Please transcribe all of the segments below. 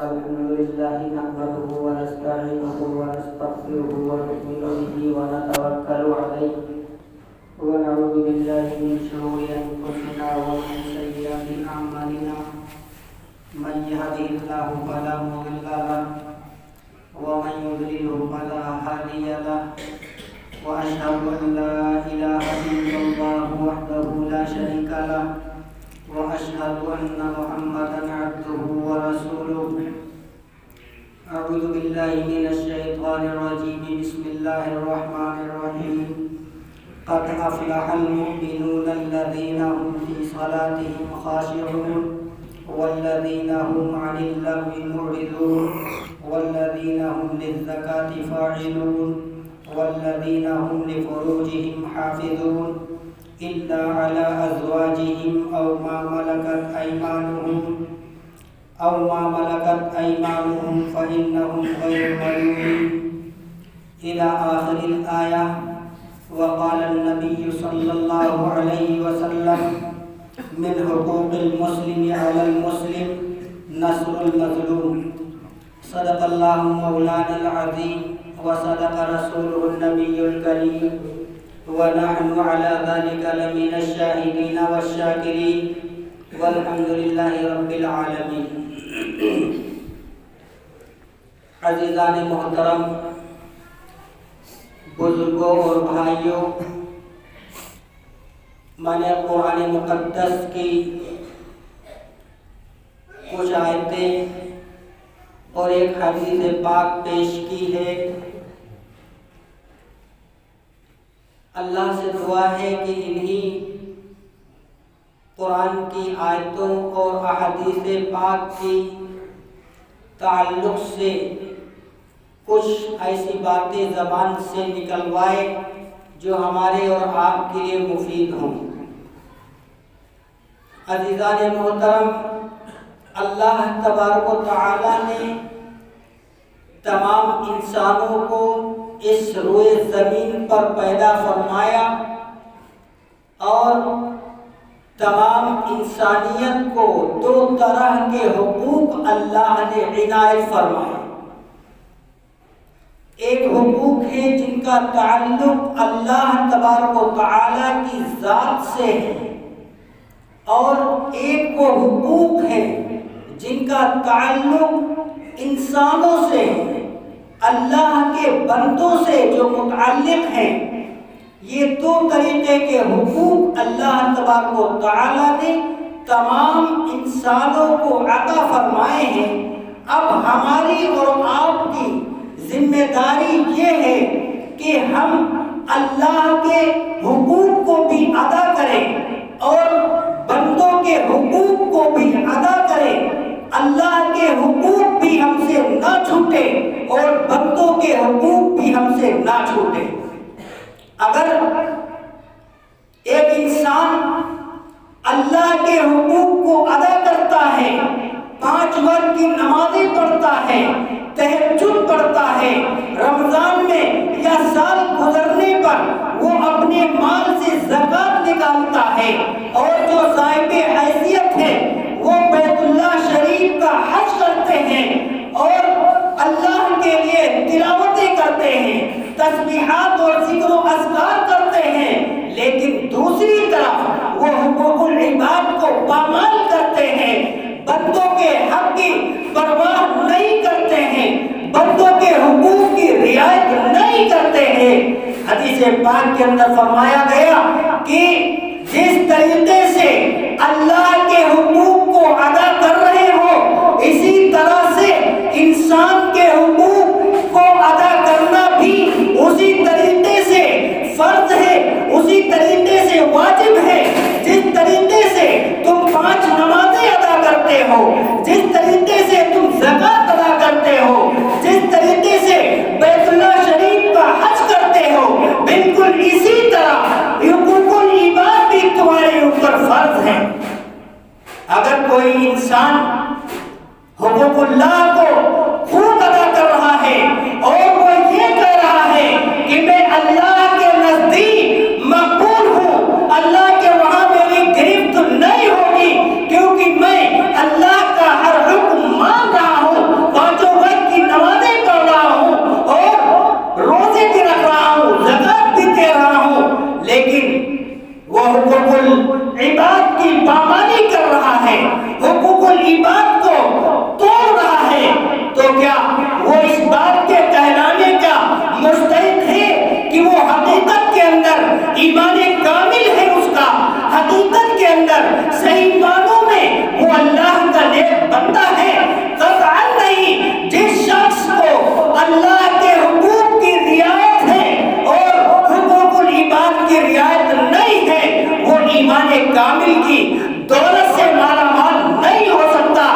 الحمد لله نحمده ونستعينه ونستغفره ونؤمن به ونتوكل عليه ونعوذ بالله من شرور أنفسنا ومن سيئات أعمالنا من يهده الله فلا مضل له ومن يضلل فلا هادي له وأشهد أن لا إله إلا الله وحده لا شريك له وأشهد أن محمدا عبده ورسوله أعوذ بالله من الشيطان الرجيم بسم الله الرحمن الرحيم قد أفلح المؤمنون الذين هم في صلاتهم خاشعون والذين هم عن اللغو معرضون والذين هم للزكاة فاعلون والذين هم لفروجهم حافظون إلا على أزواجهم أو ما ملكت أيمانهم فإنهم غير ملومين إلى آخر الآية. وقال النبي صلى الله عليه وسلم من حقوق المسلم على المسلم نصر المظلوم. صدق الله مولانا العظيم وصدق رسوله النبي الكريم ونحن على ذلك لمن الشاهدين والشاكرين والحمد لله رب العالمين. عزیزان محترم، بزرگوں اور بھائیوں، میں نے قرآن مقدس کی کچھ آیتیں اور ایک حدیث پاک پیش کی ہے. اللہ سے دعا ہے کہ انہی قرآن کی آیتوں اور احادیث پاک کی تعلق سے کچھ ایسی باتیں زبان سے نکلوائے جو ہمارے اور آپ کے لیے مفید ہوں. عزیزان محترم، اللہ تبارک و تعالی نے تمام انسانوں کو اس روئے زمین پر پیدا فرمایا اور تمام انسانیت کو دو طرح کے حقوق اللہ نے عنایت فرمائے. ایک حقوق ہے جن کا تعلق اللہ تبارک و تعالی کی ذات سے ہے، اور ایک وہ حقوق ہے جن کا تعلق انسانوں سے ہے، اللہ کے بندوں سے جو متعلق ہیں. یہ دو طریقے کے حقوق اللہ تبارک و تعالی نے تمام انسانوں کو عطا فرمائے ہیں. اب ہماری اور آپ کی ذمہ داری یہ ہے کہ ہم اللہ کے حقوق کو بھی ادا کریں اور بندوں کے حقوق کو بھی ادا کریں. اللہ کے حقوق بھی ہم سے نہ چھوٹے اور بندوں کے حقوق بھی ہم سے نہ چھوٹے. اگر ایک انسان اللہ کے حقوق کو ادا کرتا ہے، 5 وقت کی نمازیں پڑھتا ہے، تہجد پڑھتا ہے، رمضان میں یا سال گزرنے پر وہ اپنے مال سے زکوٰۃ نکالتا ہے، اور جو صاحب حیثیت ہے وہ بیت اللہ شریف کا حج کرتے ہیں اور اللہ کے لیے تلاوتیں کرتے ہیں، تسبیحات اور ذکر و اذکار کرتے ہیں، لیکن دوسری طرف وہ حقوق العباد کو پامال کرتے ہیں، بندوں کے حق کی پرواہ نہیں کرتے ہیں، بندوں کے حقوق کی رعایت نہیں کرتے ہیں. حدیث پاک کے اندر فرمایا گیا کہ جس طریقے سے اللہ کے حقوق کو ادا کر رہے ہو، اسی طرح سے انسان کے حقوق کو ادا کرنا بھی اسی طریقے سے فرض ہے، اسی طریقے سے واجب ہے. جس طریقے سے تم 5 نمازیں ادا کرتے ہو، جس طریقے سے تم زکوٰۃ ادا کرتے ہو، جس طریقے سے بیت اللہ شریف کا حج کرتے ہو، بالکل اسی طرح حقوق العباد بھی تمہارے اوپر فرض ہے. اگر کوئی انسان حقوق اللہ کو خوب ادا کر رہا ہے اور وہ یہ کہہ رہا ہے کہ میں اللہ کے نزدیک مقبول ہوں، اللہ کے وہاں میری گرفت نہیں ہوگی کیونکہ میں اللہ کا ہر حکم مان رہا ہوں، صحیح معنوں میں وہ اللہ کا نیک بندہ ہے؟ قطعاً نہیں۔ جس شخص کو اللہ کے حقوق کی رعایت ہے اور حقوق العباد کی رعایت نہیں ہے، وہ ایمان کامل کی دولت سے مالا مال نہیں ہو سکتا۔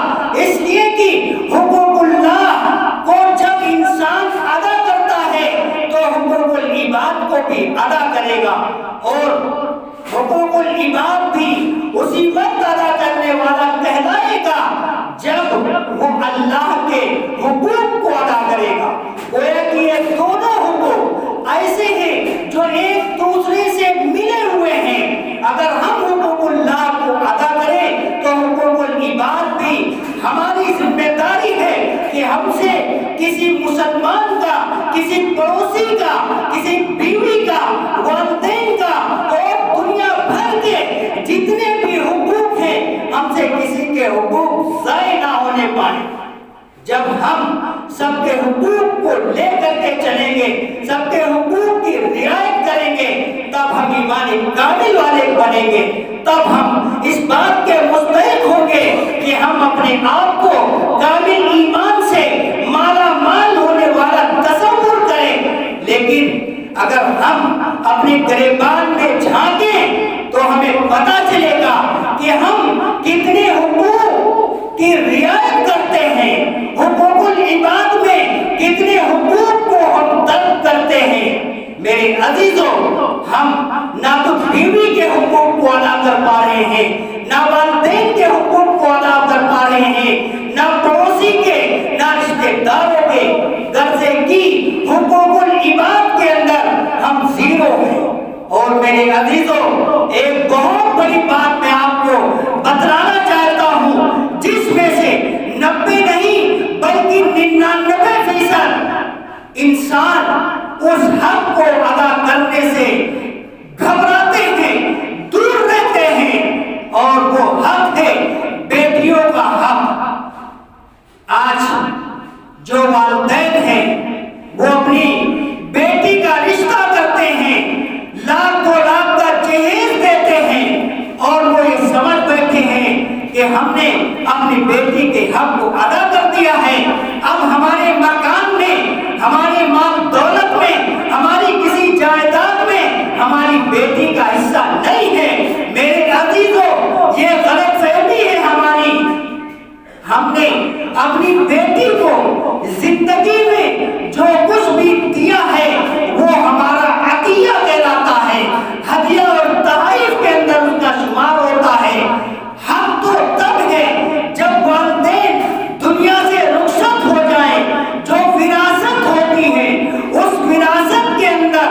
اس لیے کہ حقوق اللہ کو جب انسان ادا کرتا ہے تو حقوق العباد کو بھی ادا کرے گا، اور حقوق العباد بھی اسی وقت ادا کرنے والا کہلائے گا جب وہ اللہ کے حقوق کو ادا کرے گا۔ گویا کہ یہ دونوں حقوق ایسے ہیں جو ایک دوسرے سے ملے ہوئے ہیں۔ اگر ہم حقوق اللہ کو ادا کریں تو حقوق العباد بھی ہماری ذمہ داری ہے کہ ہم سے کسی مسلمان کا، کسی پڑوسی کا، کسی بیوی کا، والدین کا اور دنیا بھر کے جتنے بھی حقوق ہیں، ہم سے کسی کے حقوق ضائع نہ ہونے پائیں۔ جب ہم سب کے حقوق کو لے کر کے چلیں گے، سب کے حقوق کی رعایت کریں گے، تب ہم ایمان کامل والے بنیں گے، تب ہم اس بات کے مستحق ہوں گے کہ ہم اپنے آپ کو کامل ایمان سے مالا مال ہونے والا تصور کریں۔ لیکن اگر ہم اپنے گریبان میں جھانکیں تو ہمیں پتہ چلے گا کہ ہم کتنے حقوق کی رعایت کرتے ہیں، حقوق العباد میں کتنے حقوق کو ہم ترک کرتے ہیں۔ میرے عزیزوں، ہم نہ تو بیوی کے حقوق کو ادا کر پا رہے ہیں، نہ والدین کے حقوق کو ادا کر پا رہے ہیں، نہ پڑوسی کے، نہ رشتے داروں کے، غرضے کی حقوق العباد کے اندر ہم زیرو ہیں۔ اور میرے عزیزوں، ایک بہت بڑی بات میں آپ کو بتلانا چاہتا ہوں، جس میں سے 90 نہیں بلکہ 99% انسان اس حق کو ادا کرنے سے گھبراتے ہیں، دور رہتے ہیں، اور وہ حق ہے بیٹیوں کا حق۔ آج جو والدین ہیں وہ اپنی بیٹی کا رشتہ کرتے ہیں، لاکھ دو لاکھ کا جہیز دیتے ہیں، اور وہ یہ سمجھ بیٹھے ہیں کہ ہم نے اپنی بیٹی کے حق کو ادا کر دیا ہے، اب ہمارے مکان میں، ہمارے مال دولت میں، ہماری کسی جائیداد میں ہماری بیٹی کا حصہ نہیں ہے۔ میرے عزیزوں، یہ غلط فہمی ہے ہماری۔ ہم نے اپنی بیٹی کو زندگی میں جو کچھ بھی دیا ہے وہ ہمارا عطیہ کہلاتا ہے، ہدیہ اور تحائف کے اندر اس کا شمار ہوتا ہے۔ حق تو تب ہے جب والدین دنیا سے رخصت ہو جائیں، جو وراثت ہوتی ہے اس وراثت کے اندر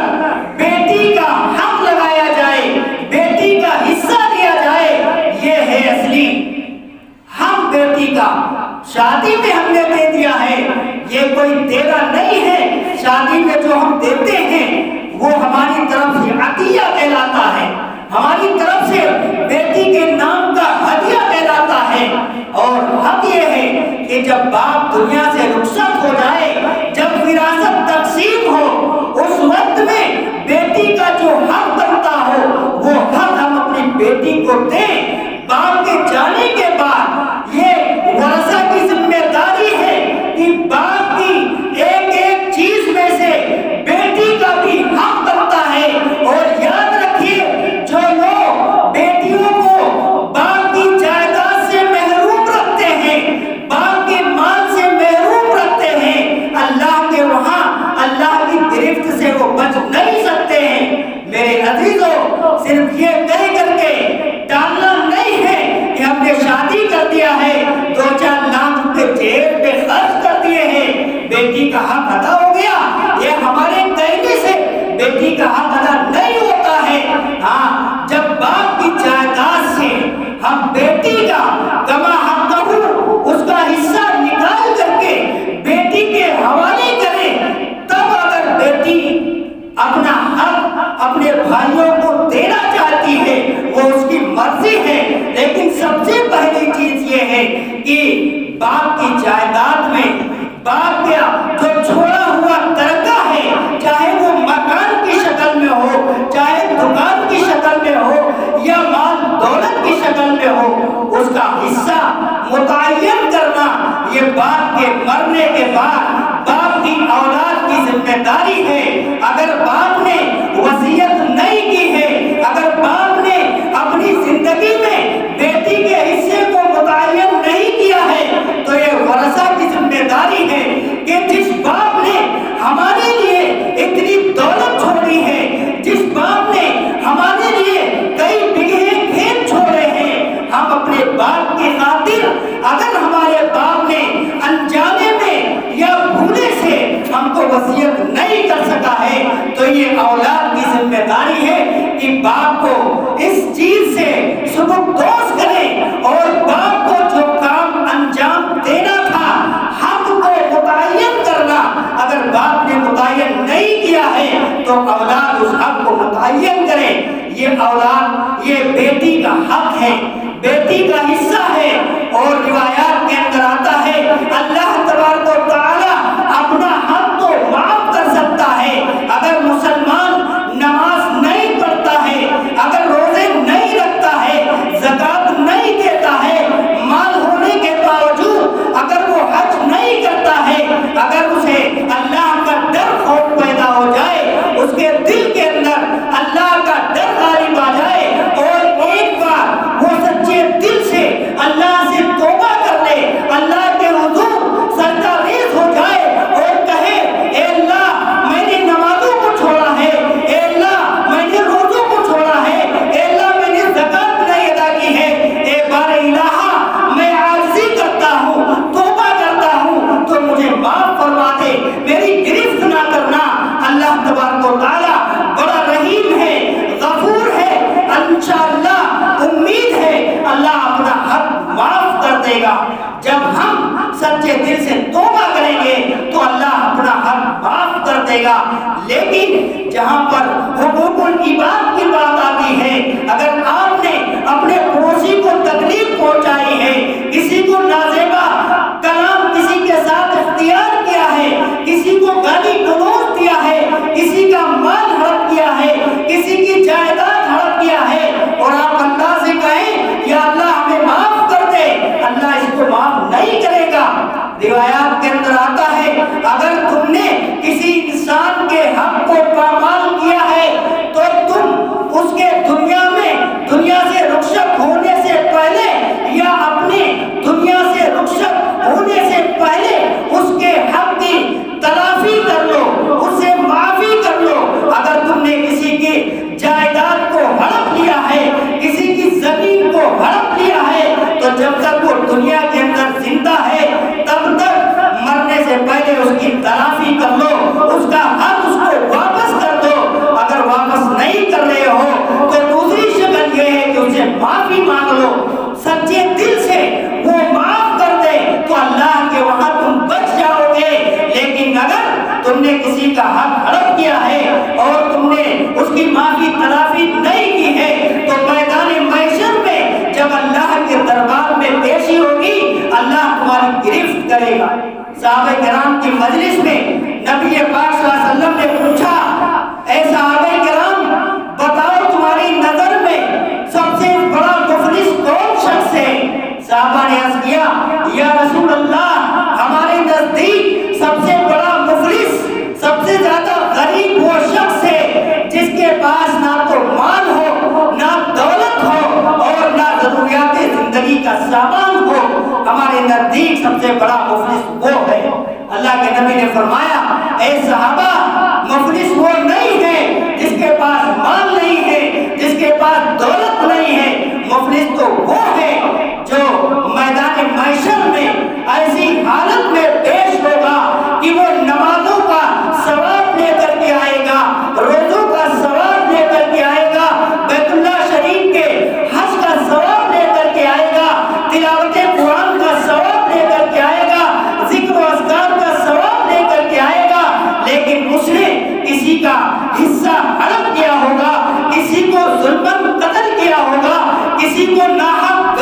بیٹی کا حق لگایا جائے، بیٹی کا حصہ دیا جائے، یہ ہے اصلی حق بیٹی کا۔ شادی میں ہم نے دے دیا ہے، یہ کوئی دینا نہیں ہے۔ شادی میں جو ہم دیتے ہیں وہ ہماری طرف سے عطیہ کہلاتا ہے، ہماری طرف سے بیٹی کے نام کا ہدیہ کہلاتا ہے۔ اور حق یہ ہے کہ جب باپ دنیا سے رخصت ہو جائے، جب وراثت تقسیم ہو، اس وقت میں بیٹی کا جو حق بنتا ہو وہ حق ہم اپنی بیٹی کو دیں۔ باپ کے جانے کے بعد یہ ورثہ کی ذمہ داری ہے کہ باپ کی ایک ایک چیز میں سے بیٹی کا بھی حق بنتا ہے۔ اور یاد رکھیے، جو لوگ بیٹیوں کو باپ کی جائیداد سے محروم رکھتے ہیں، باپ کے مال سے محروم رکھتے ہیں، اللہ کے وہاں اللہ کی گرفت سے وہ بچ نہیں سکتے ہیں۔ میرے عزیزوں، صرف یہ کہہ کر کے ٹالنا نہیں ہے کہ ہم نے شادی کر دیا ہے، 2-4 لاکھ روپے جیب میں خرچ کر دیے ہیں، بیٹی کا حق ادا ہو گیا۔ یہ ہمارے کہنے سے بیٹی کا حق ادا نہیں ہوتا ہے۔ ہاں، جب باپ کی جائیداد سے ہم بیٹی کا کما حق اس کا حصہ نکال کر کے بیٹی کے حوالے کریں، تب اگر بیٹی اپنا حق اپنے بھائیوں کو دینا چاہتی ہے وہ اس کی مرضی ہے، لیکن سب سے پہلی چیز یہ ہے کہ باپ کی جائیداد میں باپ کا جو چھوڑا ہوا ترکہ ہے، چاہے وہ مکان کی شکل میں ہو، چاہے دکان کی شکل میں ہو، یا مال دولت کی شکل میں ہو، اس کا حصہ متعین کرنا یہ باپ کے مرنے کے بعد باپ کی اولاد کی ذمہ داری ہے۔ اگر باپ نے وصیت نہیں کی ہے، اگر باپ نے اپنی زندگی میں بیٹی کے حصے کو متعین نہیں کیا ہے تو یہ ورثہ کی ذمہ داری ہے کہ جس باپ نے ہمارے لیے اتنی دولت چھوڑی ہے، جس باپ نے ہمارے لیے کئی بگھے کھیت چھوڑے ہیں، ہم اپنے باپ کی خاطر اگر ہمارے باپ نے انجانے میں یا بھولے سے ہم کو وصیت نہیں کر سکا ہے تو یہ اولاد کی ذمہ داری ہے کہ باپ کو اس چیز سے سبکدوش کریں اور باپ کو جو کام انجام دینا تھا، حق کو متعین کرنا، اگر باپ نے متعین نہیں کیا ہے تو اولاد اس حق کو متعین کرے۔ یہ اولاد یہ بیٹی کا حق ہے، بیٹی کا حصہ ہے۔ اور روایات کے اندر آتا ہے اللہ تبارک و تعالی اپنا حق تو معاف کر سکتا ہے، اگر مسلمان نماز نہیں پڑھتا ہے، اگر روزے نہیں رکھتا ہے، زکوٰۃ نہیں دیتا ہے، مال ہونے کے باوجود اگر وہ حج نہیں کرتا ہے، اگر اسے اللہ کا ڈر خوف پیدا ہو جائے، اس کے دل کے اندر اللہ کا ڈر غالب آ جائے اور ایک بار وہ سچے دل سے اللہ سے توبہ کر لے، اللہ کے حضور سجدہ ریز ہو جائے اور کہے اے اللہ میں نے نمازوں کو چھوڑا ہے، اے اللہ میں نے روزوں کو چھوڑا ہے، اے اللہ میں نے زکوٰۃ نہیں ادا کی ہے، اے بار الہ میں عاجزی کرتا ہوں، توبہ کرتا ہوں تو مجھے معاف فرما دے، میری گرفت نہ کرنا۔ اللہ تبارک و تعالی بڑا رحیم ہے، غفور ہے، انشاءاللہ امید ہے اللہ اپنا حق معاف کر دے گا۔ جب ہم سچے دل سے توبہ کریں گے تو اللہ اپنا حق معاف کر دے گا۔ لیکن جہاں پر حقوق العباد کی بات آتی ہے، اگر آپ نے اپنے پڑوسی کو تکلیف پہنچائی ہے، کسی کو نازیبا کلام کسی کے ساتھ اختیار کیا ہے، کسی کو گالی گلوچ دیا ہے، کسی کا مال ہڑپ کیا ہے، کسی کی جائیداد ہڑپ کیا ہے اور آپ اللہ سے کہیں یا اللہ ہمیں معاف کر دے، اللہ اس کو معاف نہیں کرے گا۔ روایات کے اندر آتا ہے اگر تم نے کسی انسان کے حق کو پامال کیا ہے تو تم اس کے دنیا سے رخصت ہونے سے پہلے یا اپنے دنیا سے رخصت ہونے سے پہلے اس کے حق کی تلافی کر لو، اسے معافی کر لو۔ اگر تم نے کسی کی جائیداد کو ہڑپ لیا ہے، کسی کی زمین کو ہڑپ لیا ہے تو جب تک وہ دنیا کے اندر زندہ ہے تب تک مرنے سے پہلے اس کی تلافی کر لو، اس کا حق اس کو واپس کر دو۔ اگر واپس نہیں کر رہے ہو تو دوسری شکل یہ ہے کہ اسے معافی مانگ لو، سچے دل سے وہ معاف کر دے تو اللہ کے وہاں تم بچ جاؤ گے۔ لیکن اگر تم نے کسی کا حق ہڑپ کیا ہے اور تم نے اس کی معافی تلافی نہیں کی ہے تو میدان محشر میں جب اللہ کے دربار میں پیشی ہوگی اللہ تمہاری گرفت کرے گا۔ صحابہ کرام کی مجلس میں نبی پاک صلی اللہ علیہ وسلم نے پوچھا اے صحابہ کرام بتاؤ تمہاری نظر میں سب سے بڑا مفلس کون شخص ہے؟ صحابہ نے عرض کیا یا رسول اللہ ہمارے نزدیک سب سے بڑا مفلس، سب سے زیادہ غریب وہ شخص ہے جس کے پاس نہ تو مال ہو، نہ دولت ہو اور نہ ضروریات زندگی کا سامان ہو۔ ہمارے نزدیک سب سے بڑا مفلس وہ ہے۔ اللہ کے نبی نے فرمایا اے صحابہ مفلس وہ نہیں ہے جس کے پاس مال نہیں ہے، جس کے پاس دولت نہیں ہے، مفلس تو وہ ہے جو میدان محشر میں ایسی حالت میں پیش ہوگا کہ وہ نمازوں کا ثواب لے کر کے آئے گا، روزوں کا ثواب لے کر کے آئے گا، بیت اللہ شریف کے حج کا ثواب لے کر کے آئے گا، تلاوت قرآن کا ثواب لے کر کے آئے گا، ذکر و اذکار کا ثواب لے کر کے آئے گا، لیکن اس نے کسی کا حصہ ہڑپ کیا ہوگا، کسی کو ظلماً قتل کیا ہوگا، کسی کو ناحق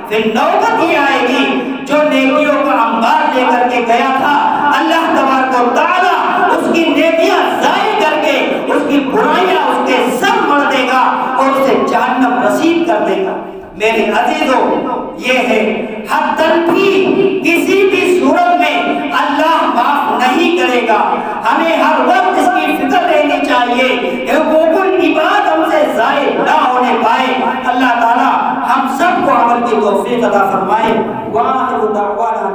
پھر نوبت یہ آئے گی جو نیکیوں کا انبار لے کر کے گیا تھا، اللہ تبارک و تعالیٰ اس کی نیکیاں ضائع کر کے اس کی برائیاں اس کے سر مڑ دے گا اور اسے جہنم نصیب کر دے گا۔ میرے عزیزوں، یہ ہے حتاً بھی کسی بھی صورت میں اللہ معاف نہیں کرے گا۔ ہمیں ہر وقت اس کی فکر رہنی چاہیے کہ حقوق العباد ہم سے ضائع نہ ہونے پائے۔ اللہ تعالیٰ ہم سب کو عمل کی توفیق عطا فرمائے۔ وآخر دعوانا